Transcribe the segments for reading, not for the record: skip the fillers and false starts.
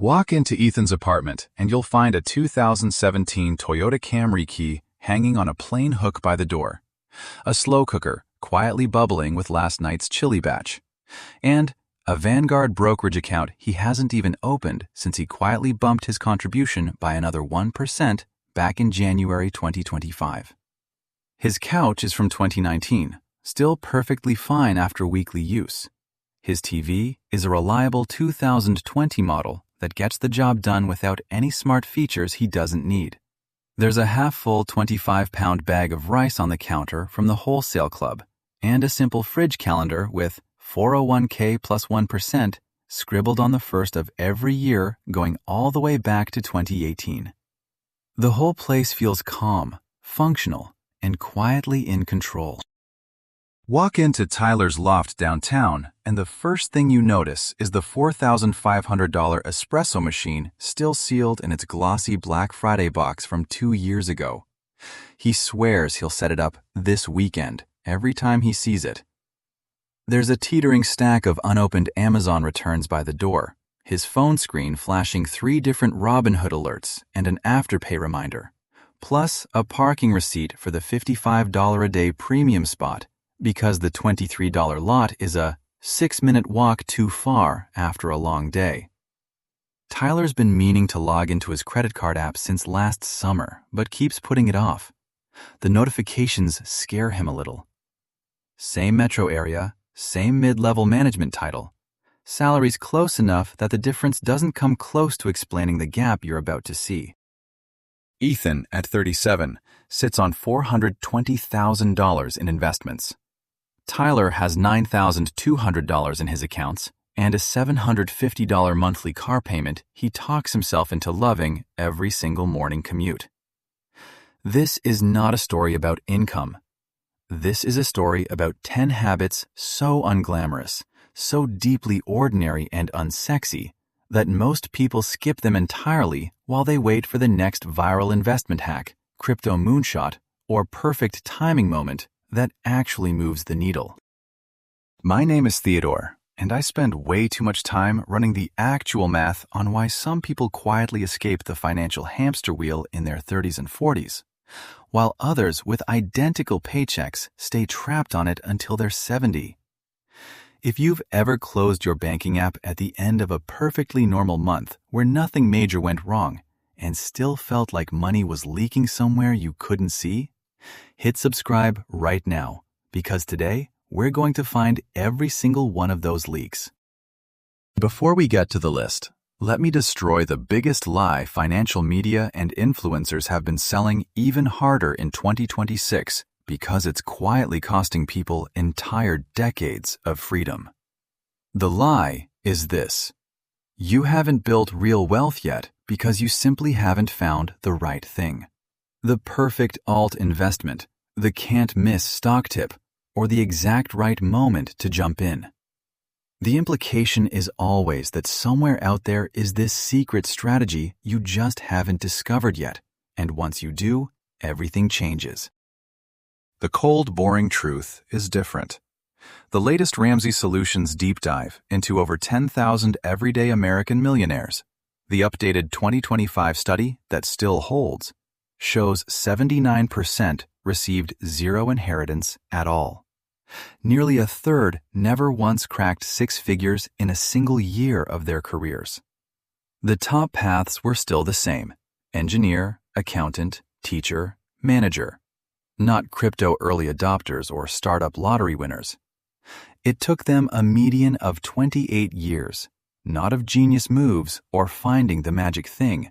Walk into Ethan's apartment and you'll find a 2017 Toyota Camry key hanging on a plain hook by the door, a slow cooker quietly bubbling with last night's chili batch, and a Vanguard brokerage account he hasn't even opened since he quietly bumped his contribution by another 1% back in January 2025. His couch is from 2019, still perfectly fine after weekly use. His TV is a reliable 2020 model that gets the job done without any smart features he doesn't need. There's a half-full 25-pound bag of rice on the counter from the wholesale club, and a simple fridge calendar with 401k plus 1% scribbled on the first of every year going all the way back to 2018. The whole place feels calm, functional, and quietly in control. Walk into Tyler's loft downtown, and the first thing you notice is the $4,500 espresso machine still sealed in its glossy Black Friday box from 2 years ago. He swears he'll set it up this weekend every time he sees it. There's a teetering stack of unopened Amazon returns by the door, his phone screen flashing 3 different Robinhood alerts and an Afterpay reminder, plus a parking receipt for the $55 a day premium spot because the $23 lot is a 6-minute walk too far after a long day. Tyler's been meaning to log into his credit card app since last summer, but keeps putting it off. The notifications scare him a little. Same metro area, same mid-level management title. Salary's close enough that the difference doesn't come close to explaining the gap you're about to see. Ethan, at 37, sits on $420,000 in investments. Tyler has $9,200 in his accounts and a $750 monthly car payment he talks himself into loving every single morning commute. This is not a story about income. This is a story about 10 habits so unglamorous, so deeply ordinary and unsexy, that most people skip them entirely while they wait for the next viral investment hack, crypto moonshot, or perfect timing moment that actually moves the needle. My name is Theodore, and I spend way too much time running the actual math on why some people quietly escape the financial hamster wheel in their 30s and 40s, while others with identical paychecks stay trapped on it until they're 70. If you've ever closed your banking app at the end of a perfectly normal month where nothing major went wrong and still felt like money was leaking somewhere you couldn't see, hit subscribe right now, because today we're going to find every single one of those leaks. Before we get to the list, let me destroy the biggest lie financial media and influencers have been selling even harder in 2026 because it's quietly costing people entire decades of freedom. The lie is this: you haven't built real wealth yet because you simply haven't found the right thing. The perfect alt investment, the can't-miss stock tip, or the exact right moment to jump in. The implication is always that somewhere out there is this secret strategy you just haven't discovered yet, and once you do, everything changes. The cold, boring truth is different. The latest Ramsey Solutions deep dive into over 10,000 everyday American millionaires, the updated 2025 study that still holds, shows 79% received zero inheritance at all. Nearly a third never once cracked 6 figures in a single year of their careers. The top paths were still the same: engineer, accountant, teacher, manager. Not crypto early adopters or startup lottery winners. It took them a median of 28 years, not of genius moves or finding the magic thing,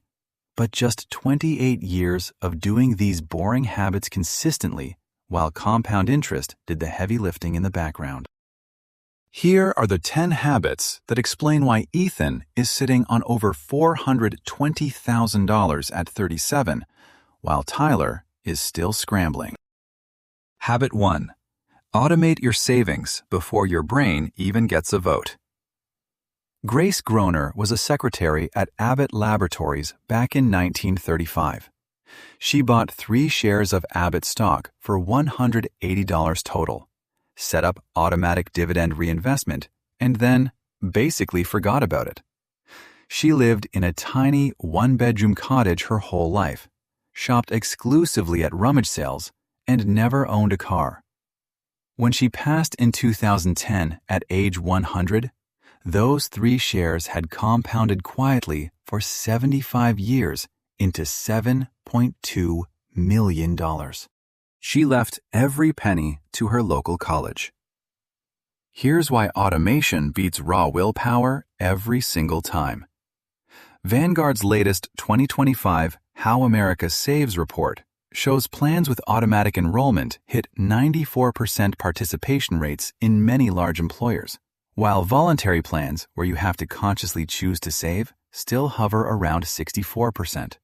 but just 28 years of doing these boring habits consistently while compound interest did the heavy lifting in the background. Here are the 10 habits that explain why Ethan is sitting on over $420,000 at 37, while Tyler is still scrambling. Habit 1. Automate your savings before your brain even gets a vote. Grace Groner was a secretary at Abbott Laboratories back in 1935. She bought 3 shares of Abbott stock for $180 total, set up automatic dividend reinvestment, and then basically forgot about it. She lived in a tiny one-bedroom cottage her whole life, shopped exclusively at rummage sales, and never owned a car. When she passed in 2010 at age 100, those 3 shares had compounded quietly for 75 years into $7.2 million. She left every penny to her local college. Here's why automation beats raw willpower every single time. Vanguard's latest 2025 How America Saves report shows plans with automatic enrollment hit 94% participation rates in many large employers, while voluntary plans, where you have to consciously choose to save, still hover around 64%.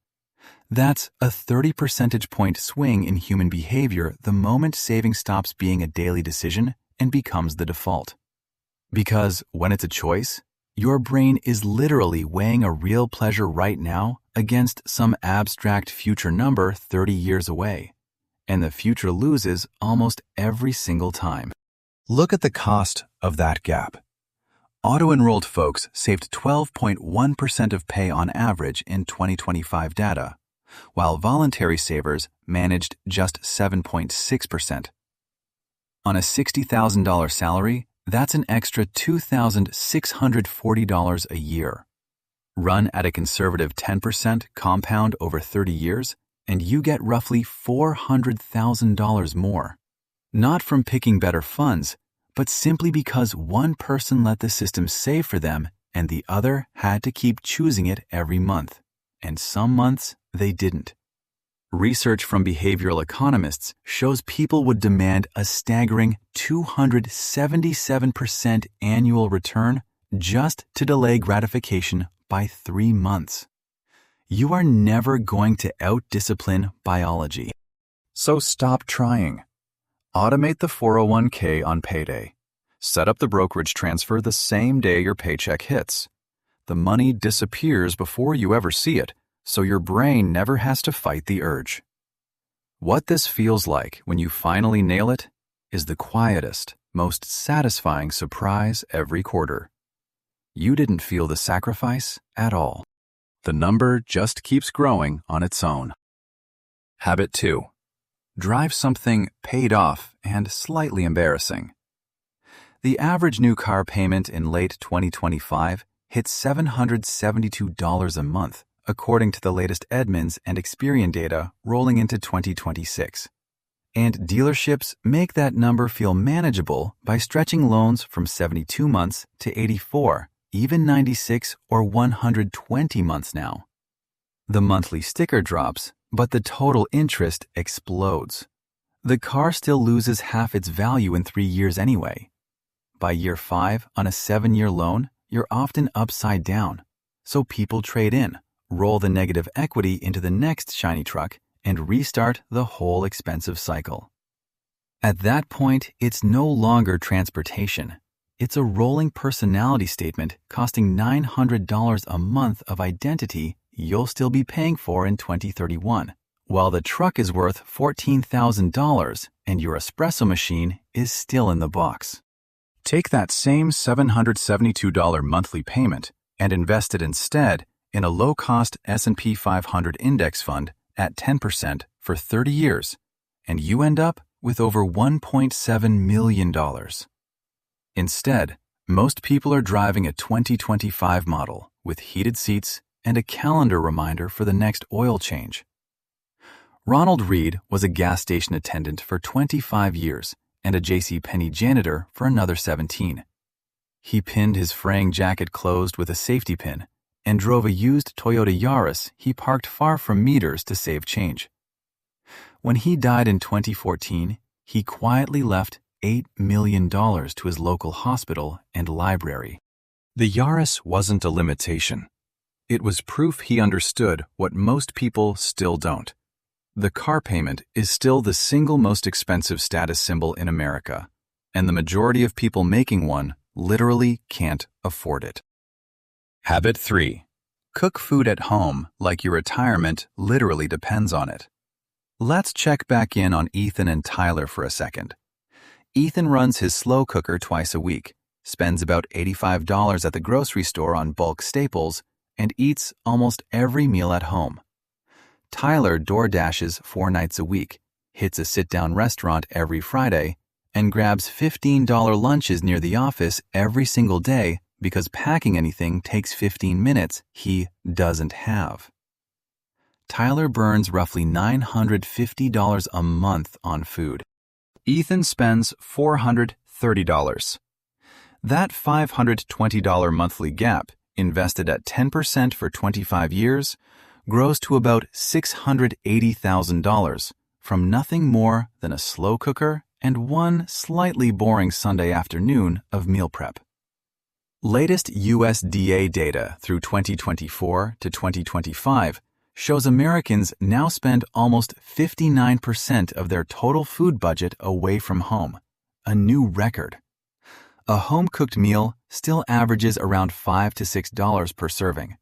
That's a 30 percentage point swing in human behavior the moment saving stops being a daily decision and becomes the default. Because when it's a choice, your brain is literally weighing a real pleasure right now against some abstract future number 30 years away, and the future loses almost every single time. Look at the cost of that gap. Auto-enrolled folks saved 12.1% of pay on average in 2025 data, while voluntary savers managed just 7.6%. On a $60,000 salary, that's an extra $2,640 a year. Run at a conservative 10% compound over 30 years, and you get roughly $400,000 more. Not from picking better funds, but simply because one person let the system save for them and the other had to keep choosing it every month. And some months they didn't. Research from behavioral economists shows people would demand a staggering 277% annual return just to delay gratification by 3 months. You are never going to out-discipline biology. So stop trying. Automate the 401k on payday. Set up the brokerage transfer the same day your paycheck hits. The money disappears before you ever see it, so your brain never has to fight the urge. What this feels like when you finally nail it is the quietest, most satisfying surprise every quarter. You didn't feel the sacrifice at all. The number just keeps growing on its own. Habit 2. Drive something paid off and slightly embarrassing. The average new car payment in late 2025 hit $772 a month, according to the latest Edmunds and Experian data rolling into 2026. And dealerships make that number feel manageable by stretching loans from 72 months to 84, even 96 or 120 months now. The monthly sticker drops, but the total interest explodes. The car still loses half its value in 3 years anyway. By year 5 on a 7-year loan, you're often upside down. So people trade in, roll the negative equity into the next shiny truck, and restart the whole expensive cycle. At that point, it's no longer transportation. It's a rolling personality statement costing $900 a month of identity you'll still be paying for in 2031, while the truck is worth $14,000 and your espresso machine is still in the box. Take that same $772 monthly payment and invest it instead in a low-cost S&P 500 index fund at 10% for 30 years, and you end up with over $1.7 million. Instead, most people are driving a 2025 model with heated seats and a calendar reminder for the next oil change. Ronald Reed was a gas station attendant for 25 years and a JCPenney janitor for another 17. He pinned his fraying jacket closed with a safety pin and drove a used Toyota Yaris he parked far from meters to save change. When he died in 2014, he quietly left $8 million to his local hospital and library. The Yaris wasn't a limitation. It was proof he understood what most people still don't. The car payment is still the single most expensive status symbol in America, and the majority of people making one literally can't afford it. Habit 3. Cook food at home like your retirement literally depends on it. Let's check back in on Ethan and Tyler for a second. Ethan runs his slow cooker twice a week, spends about $85 at the grocery store on bulk staples, and eats almost every meal at home. Tyler DoorDashes 4 nights a week, hits a sit-down restaurant every Friday, and grabs $15 lunches near the office every single day because packing anything takes 15 minutes he doesn't have. Tyler burns roughly $950 a month on food. Ethan spends $430. That $520 monthly gap, invested at 10% for 25 years, grows to about $680,000 from nothing more than a slow cooker and one slightly boring Sunday afternoon of meal prep. Latest USDA data through 2024 to 2025 shows Americans now spend almost 59% of their total food budget away from home, a new record. A home-cooked meal still averages around $5 to $6 per serving.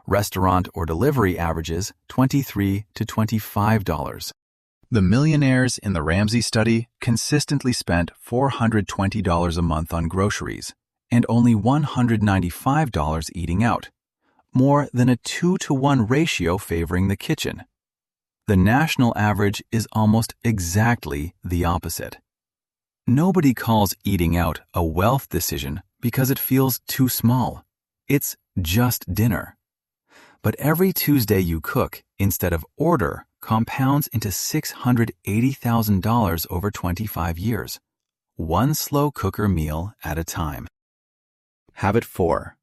Restaurant or delivery averages $23 to $25. The millionaires in the Ramsey study consistently spent $420 a month on groceries and only $195 eating out, more than a 2-to-1 ratio favoring the kitchen. The national average is almost exactly the opposite. Nobody calls eating out a wealth decision because it feels too small. It's just dinner. But every Tuesday you cook instead of order compounds into $680,000 over 25 years, one slow cooker meal at a time. Habit 4.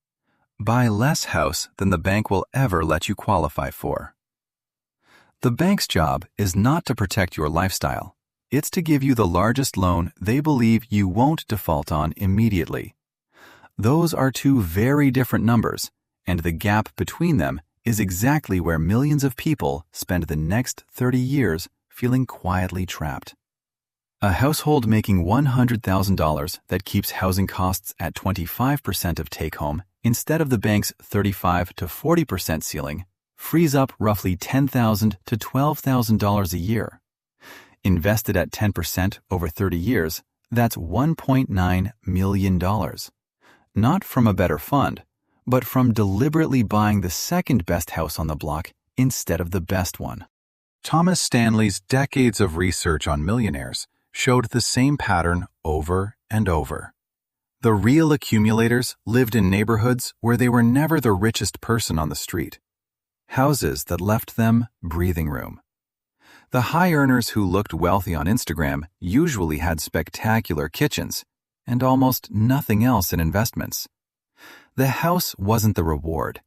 Buy less house than the bank will ever let you qualify for. The bank's job is not to protect your lifestyle. It's to give you the largest loan they believe you won't default on immediately. Those are two very different numbers, and the gap between them is exactly where millions of people spend the next 30 years feeling quietly trapped. A household making $100,000 that keeps housing costs at 25% of take-home instead of the bank's 35 to 40% ceiling frees up roughly $10,000 to $12,000 a year. Invested at 10% over 30 years, that's $1.9 million. Not from a better fund, but from deliberately buying the second best house on the block instead of the best one. Thomas Stanley's decades of research on millionaires showed the same pattern over and over. The real accumulators lived in neighborhoods where they were never the richest person on the street. Houses that left them breathing room. The high earners who looked wealthy on Instagram usually had spectacular kitchens and almost nothing else in investments. The house wasn't the reward.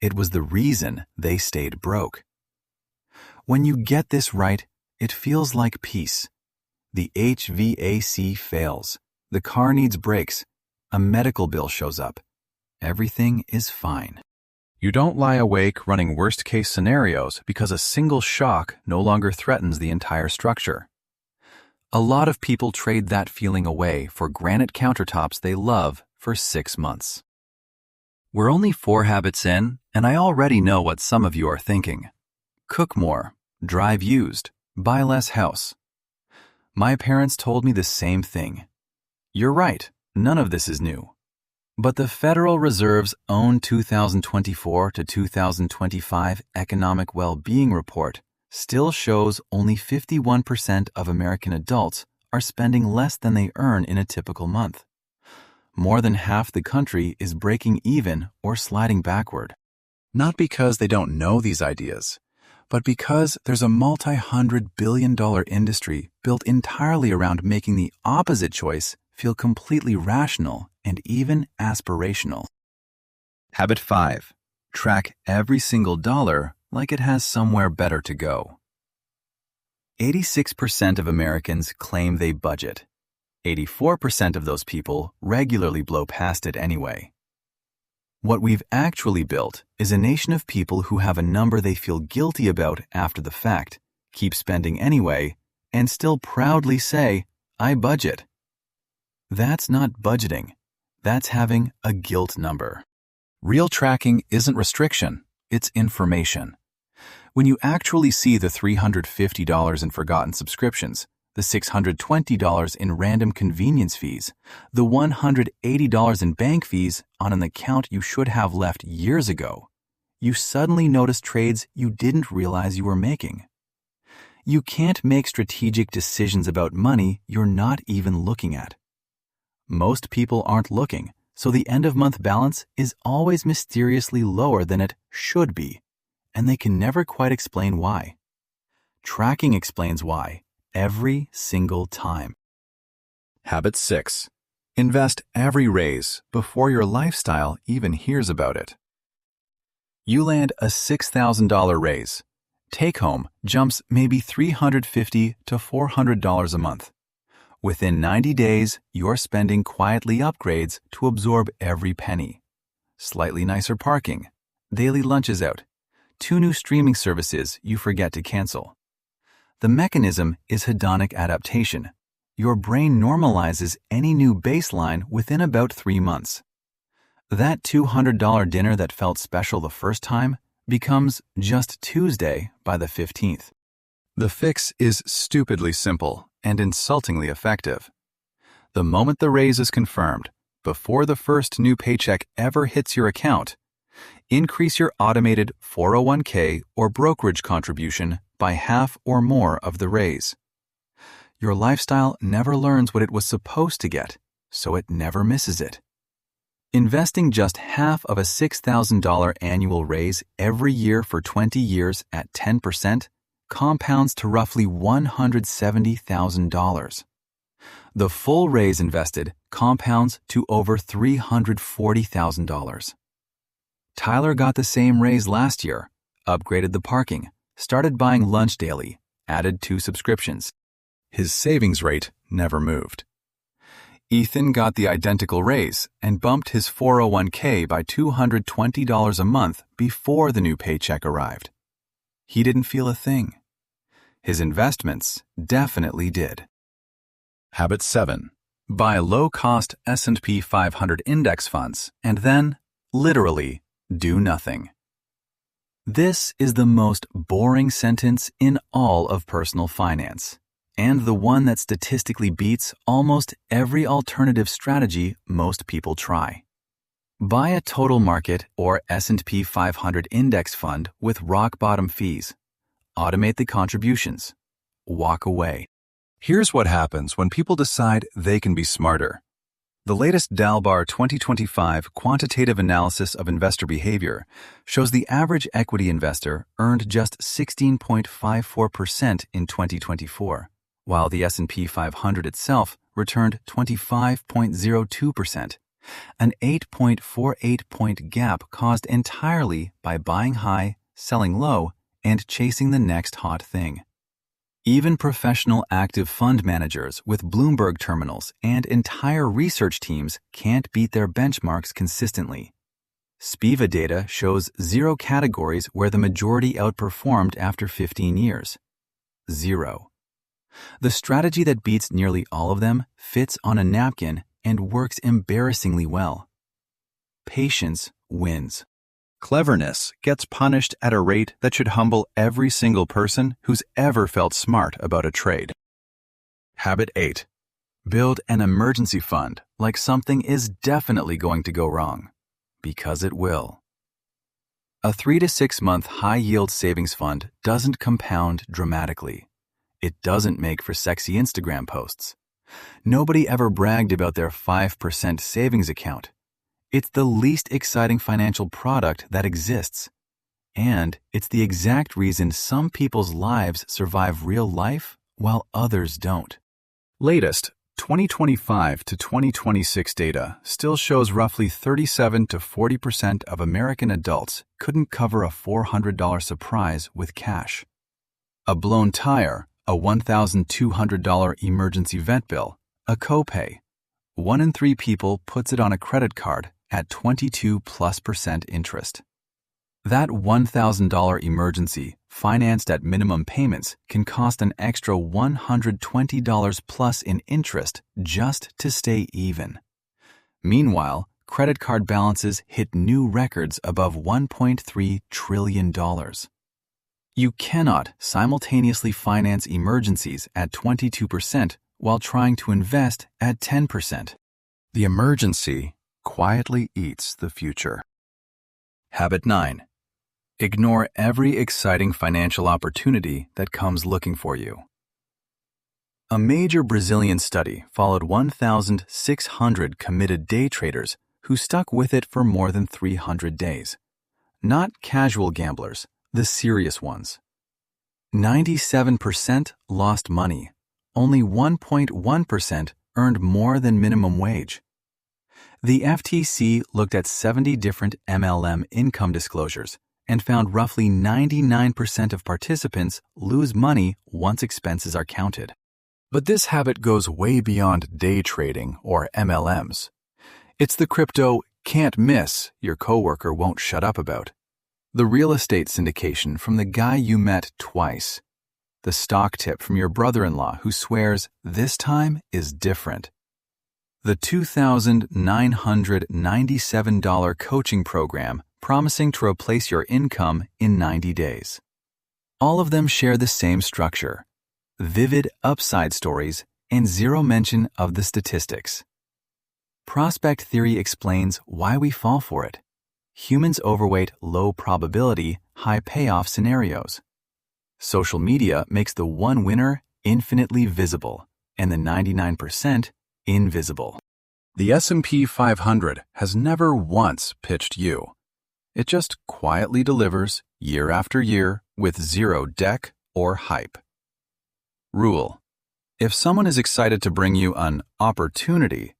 It was the reason they stayed broke. When you get this right, it feels like peace. The HVAC fails. The car needs brakes. A medical bill shows up. Everything is fine. You don't lie awake running worst-case scenarios because a single shock no longer threatens the entire structure. A lot of people trade that feeling away for granite countertops they love for 6 months. We're only 4 habits in, and I already know what some of you are thinking. Cook more, drive used, buy less house. My parents told me the same thing. You're right, none of this is new. But the Federal Reserve's own 2024 to 2025 Economic Well-Being Report still shows only 51% of American adults are spending less than they earn in a typical month. More than half the country is breaking even or sliding backward. Not because they don't know these ideas, but because there's a multi-hundred-billion-dollar industry built entirely around making the opposite choice feel completely rational and even aspirational. Habit 5. Track every single dollar like it has somewhere better to go. 86% of Americans claim they budget. 84% of those people regularly blow past it anyway. What we've actually built is a nation of people who have a number they feel guilty about after the fact, keep spending anyway, and still proudly say, "I budget." That's not budgeting. That's having a guilt number. Real tracking isn't restriction, it's information. When you actually see the $350 in forgotten subscriptions, the $620 in random convenience fees, the $180 in bank fees on an account you should have left years ago, you suddenly notice trades you didn't realize you were making. You can't make strategic decisions about money you're not even looking at. Most people aren't looking, so the end-of-month balance is always mysteriously lower than it should be, and they can never quite explain why. Tracking explains why, every single time. Habit 6. Invest every raise before your lifestyle even hears about it. You land a $6,000 raise. Take home jumps maybe $350 to $400 a month. Within 90 days, you're spending quietly upgrades to absorb every penny. Slightly nicer parking, daily lunches out, 2 new streaming services you forget to cancel. The mechanism is hedonic adaptation. Your brain normalizes any new baseline within about 3 months. That $200 dinner that felt special the first time becomes just Tuesday by the 15th. The fix is stupidly simple and insultingly effective. The moment the raise is confirmed, before the first new paycheck ever hits your account, increase your automated 401k or brokerage contribution by half or more of the raise. Your lifestyle never learns what it was supposed to get, so it never misses it. Investing just half of a $6,000 annual raise every year for 20 years at 10% compounds to roughly $170,000. The full raise invested compounds to over $340,000. Tyler got the same raise last year, upgraded the parking, started buying lunch daily, added 2 subscriptions. His savings rate never moved. Ethan got the identical raise and bumped his 401k by $220 a month before the new paycheck arrived. He didn't feel a thing. His investments definitely did. Habit 7. Buy low-cost S&P 500 index funds and then, literally, do nothing. This is the most boring sentence in all of personal finance, and the one that statistically beats almost every alternative strategy most people try. Buy a total market or S&P 500 index fund with rock-bottom fees. Automate the contributions. Walk away. Here's what happens when people decide they can be smarter. The latest Dalbar 2025 quantitative analysis of investor behavior shows the average equity investor earned just 16.54% in 2024. While the S&P 500 itself returned 25.02%, an 8.48-point gap caused entirely by buying high, selling low, and chasing the next hot thing. Even professional active fund managers with Bloomberg terminals and entire research teams can't beat their benchmarks consistently. Spiva data shows 0 categories where the majority outperformed after 15 years. 0. The strategy that beats nearly all of them fits on a napkin and works embarrassingly well. Patience wins. Cleverness gets punished at a rate that should humble every single person who's ever felt smart about a trade. Habit 8. Build an emergency fund like something is definitely going to go wrong, because it will. A 3 to 6 month high-yield savings fund doesn't compound dramatically. It doesn't make for sexy Instagram posts. Nobody ever bragged about their 5% savings account. It's the least exciting financial product that exists. And it's the exact reason some people's lives survive real life while others don't. Latest 2025 to 2026 data still shows roughly 37 to 40% of American adults couldn't cover a $400 surprise with cash. A blown tire, a $1,200 emergency vet bill, a copay. 1 in 3 people puts it on a credit card at 22+% interest. That $1,000 emergency, financed at minimum payments, can cost an extra $120 plus in interest just to stay even. Meanwhile, credit card balances hit new records above $1.3 trillion. You cannot simultaneously finance emergencies at 22% while trying to invest at 10%. The emergency quietly eats the future. Habit 9. Ignore every exciting financial opportunity that comes looking for you. A major Brazilian study followed 1,600 committed day traders who stuck with it for more than 300 days. Not casual gamblers, the serious ones. 97% lost money. Only 1.1% earned more than minimum wage. The FTC looked at 70 different MLM income disclosures and found roughly 99% of participants lose money once expenses are counted. But this habit goes way beyond day trading or MLMs. It's the crypto can't miss your coworker won't shut up about. The real estate syndication from the guy you met twice. The stock tip from your brother-in-law who swears this time is different. The $2,997 coaching program promising to replace your income in 90 days. All of them share the same structure. Vivid upside stories and zero mention of the statistics. Prospect theory explains why we fall for it. Humans overweight low probability, high payoff scenarios. Social media makes the one winner infinitely visible and the 99% invisible. The S&P 500 has never once pitched you. It just quietly delivers year after year with zero deck or hype. Rule: if someone is excited to bring you an opportunity,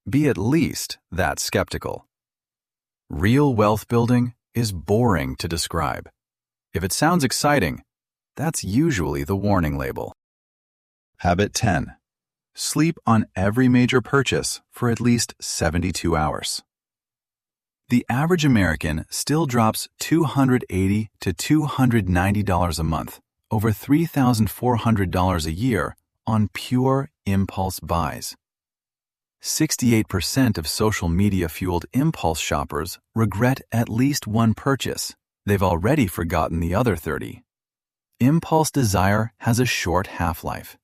be at least that skeptical. Real wealth building is boring to describe. If it sounds exciting, that's usually the warning label. Habit 10. Sleep on every major purchase for at least 72 hours. The average American still drops $280 to $290 a month, over $3,400 a year, on pure impulse buys. 68% of social media-fueled impulse shoppers regret at least one purchase. They've already forgotten the other 30. Impulse desire has a short half-life.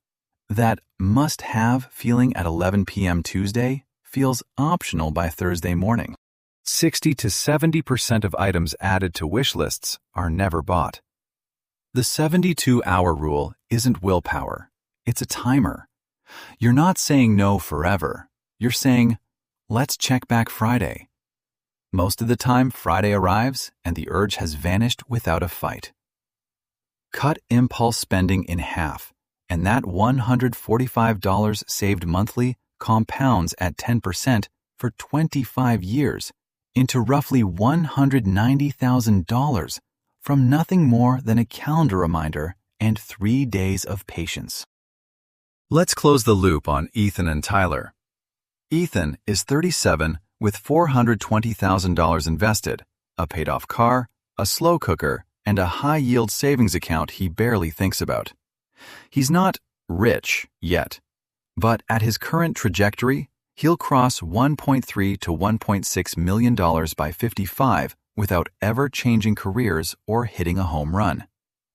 That must-have feeling at 11 p.m. Tuesday feels optional by Thursday morning. 60 to 70% of items added to wish lists are never bought. The 72-hour rule isn't willpower. It's a timer. You're not saying no forever. You're saying, let's check back Friday. Most of the time, Friday arrives and the urge has vanished without a fight. Cut impulse spending in half, and that $145 saved monthly compounds at 10% for 25 years into roughly $190,000 from nothing more than a calendar reminder and 3 days of patience. Let's close the loop on Ethan and Tyler. Ethan is 37 with $420,000 invested, a paid-off car, a slow cooker, and a high-yield savings account he barely thinks about. He's not rich yet, but at his current trajectory, he'll cross $1.3 to $1.6 million by 55 without ever changing careers or hitting a home run.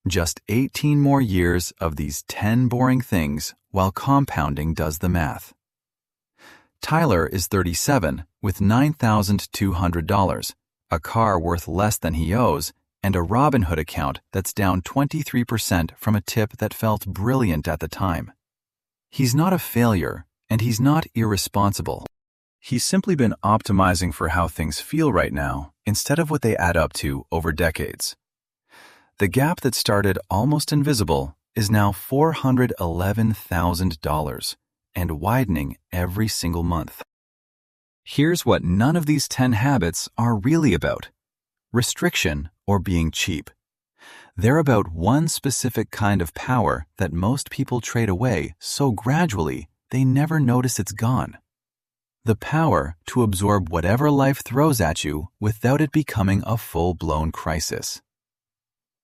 Just 18 more years of these 10 boring things while compounding does the math. Tyler is 37 with $9,200, a car worth less than he owes, and a Robinhood account that's down 23% from a tip that felt brilliant at the time. He's not a failure, and he's not irresponsible. He's simply been optimizing for how things feel right now instead of what they add up to over decades. The gap that started almost invisible is now $411,000 and widening every single month. Here's what none of these 10 habits are really about: restriction or being cheap. They're about one specific kind of power that most people trade away so gradually they never notice it's gone. The power to absorb whatever life throws at you without it becoming a full-blown crisis.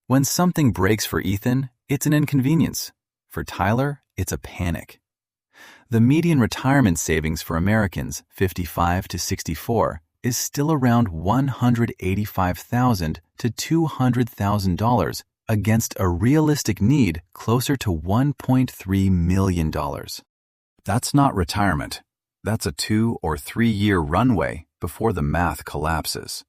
When something breaks for Ethan, it's an inconvenience. For Tyler, it's a panic. The median retirement savings for Americans 55 to 64 is still around $185,000 to $200,000 against a realistic need closer to $1.3 million. That's not retirement. That's a 2 or 3 year runway before the math collapses.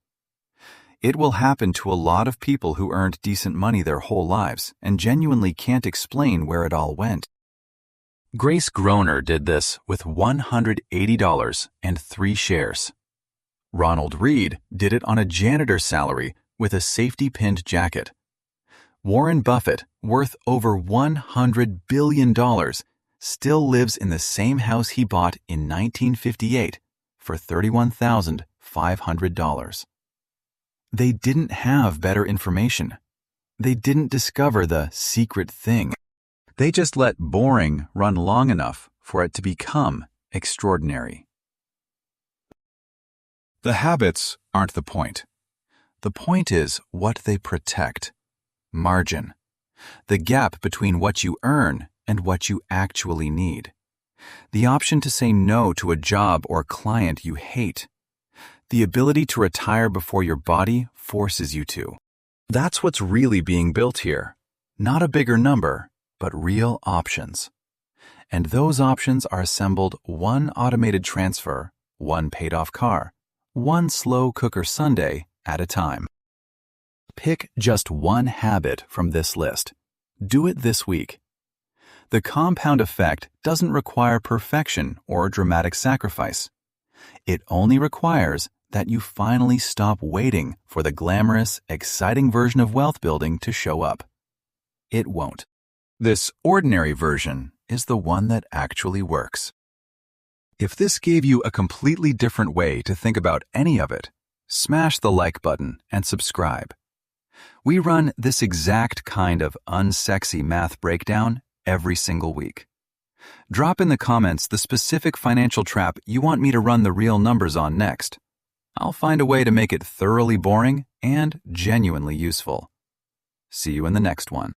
It will happen to a lot of people who earned decent money their whole lives and genuinely can't explain where it all went. Grace Groner did this with $180 and 3 shares. Ronald Reed did it on a janitor's salary with a safety-pinned jacket. Warren Buffett, worth over $100 billion, still lives in the same house he bought in 1958 for $31,500. They didn't have better information. They didn't discover the secret thing. They just let boring run long enough for it to become extraordinary. The habits aren't the point. The point is what they protect. Margin. The gap between what you earn and what you actually need. The option to say no to a job or client you hate. The ability to retire before your body forces you to. That's what's really being built here. Not a bigger number, but real options. And those options are assembled one automated transfer, one paid-off car, one slow cooker Sunday at a time. Pick just one habit from this list. Do it this week. The compound effect doesn't require perfection or dramatic sacrifice. It only requires that you finally stop waiting for the glamorous, exciting version of wealth building to show up. It won't. This ordinary version is the one that actually works. If this gave you a completely different way to think about any of it, smash the like button and subscribe. We run this exact kind of unsexy math breakdown every single week. Drop in the comments the specific financial trap you want me to run the real numbers on next. I'll find a way to make it thoroughly boring and genuinely useful. See you in the next one.